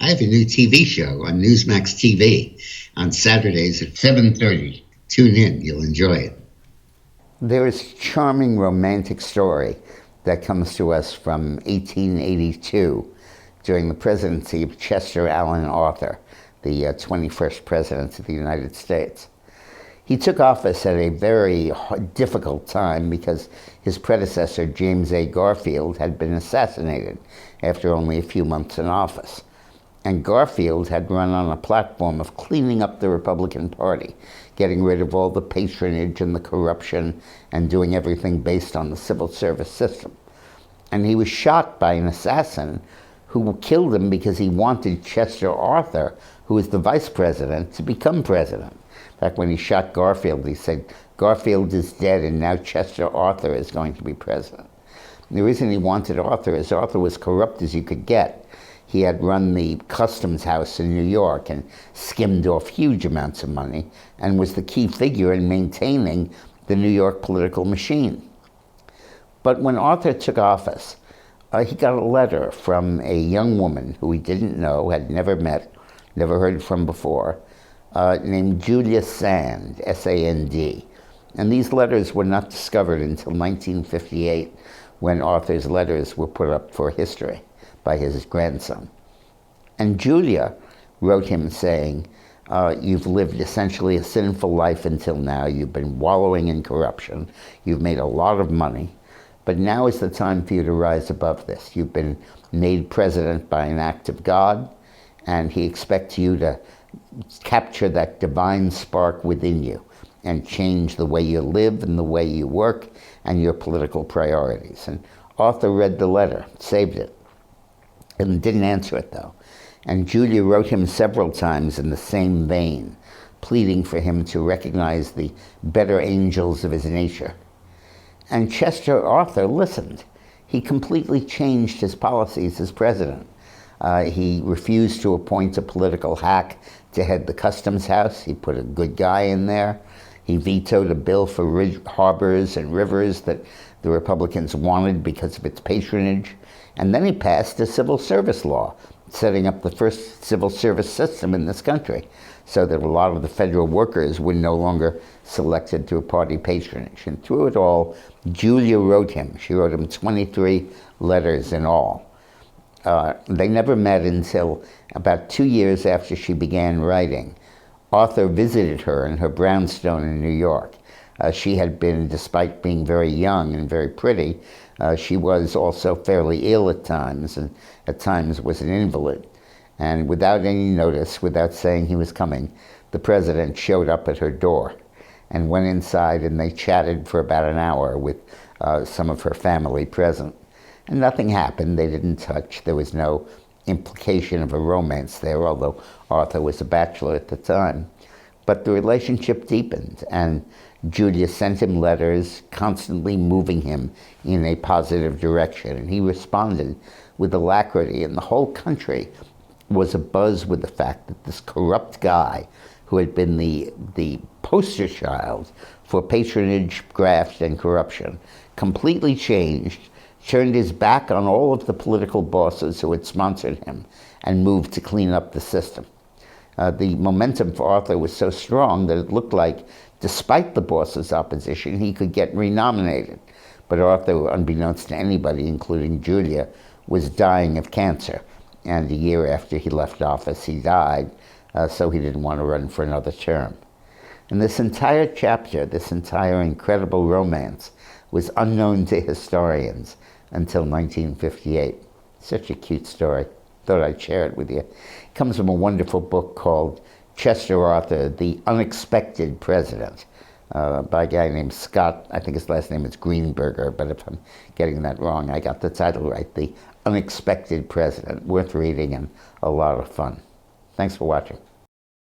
I have a new TV show on Newsmax TV on Saturdays at 7:30. Tune in. You'll enjoy it. There is a charming romantic story that comes to us from 1882 during the presidency of Chester Alan Arthur, the 21st President of the United States. He took office at a very difficult time because his predecessor, James A. Garfield, had been assassinated after only a few months in office. And Garfield had run on a platform of cleaning up the Republican Party, getting rid of all the patronage and the corruption and doing everything based on the civil service system. And he was shot by an assassin who killed him because he wanted Chester Arthur, who was the vice president, to become president. In fact, when he shot Garfield, he said, "Garfield is dead and now Chester Arthur is going to be president." And the reason he wanted Arthur is Arthur was corrupt as you could get. He had run the customs house in New York and skimmed off huge amounts of money and was the key figure in maintaining the New York political machine. But when Arthur took office, he got a letter from a young woman who he didn't know, had never met, never heard from before, named Julia Sand, S-A-N-D. And these letters were not discovered until 1958, when Arthur's letters were put up for history by his grandson. And Julia wrote him saying, "You've lived essentially a sinful life until now. You've been wallowing in corruption. You've made a lot of money. But now is the time for you to rise above this. You've been made president by an act of God, and he expects you to capture that divine spark within you and change the way you live and the way you work and your political priorities." And Arthur read the letter, saved it, and didn't answer it though. And Julia wrote him several times in the same vein, pleading for him to recognize the better angels of his nature. And Chester Arthur listened. He completely changed his policies as president. He refused to appoint a political hack to head the customs house. He put a good guy in there. He vetoed a bill for harbors and rivers that the Republicans wanted because of its patronage. And then he passed a civil service law, setting up the first civil service system in this country, so that a lot of the federal workers were no longer selected through party patronage. And through it all, Julia wrote him. She wrote him 23 letters in all. They never met until about 2 years after she began writing. Arthur visited her in her brownstone in New York. She had been, despite being very young and very pretty, she was also fairly ill at times, and at times was an invalid. And without any notice, without saying he was coming, the president showed up at her door and went inside, and they chatted for about an hour with some of her family present. And nothing happened. They didn't touch. There was no implication of a romance there, although Arthur was a bachelor at the time. But the relationship deepened, and Julia sent him letters, constantly moving him in a positive direction. And he responded with alacrity, and the whole country was abuzz with the fact that this corrupt guy, who had been the poster child for patronage, graft, and corruption, completely changed, turned his back on all of the political bosses who had sponsored him, and moved to clean up the system. The momentum for Arthur was so strong that it looked like, despite the boss's opposition, he could get renominated. But Arthur, unbeknownst to anybody, including Julia, was dying of cancer. And a year after he left office, he died, so he didn't want to run for another term. And this entire chapter, this entire incredible romance, was unknown to historians until 1958. Such a cute story. Thought I'd share it with you. It comes from a wonderful book called Chester Arthur, The Unexpected President, by a guy named Scott. I think his last name is Greenberger, but if I'm getting that wrong, I got the title right. The Unexpected President. Worth reading and a lot of fun. Thanks for watching.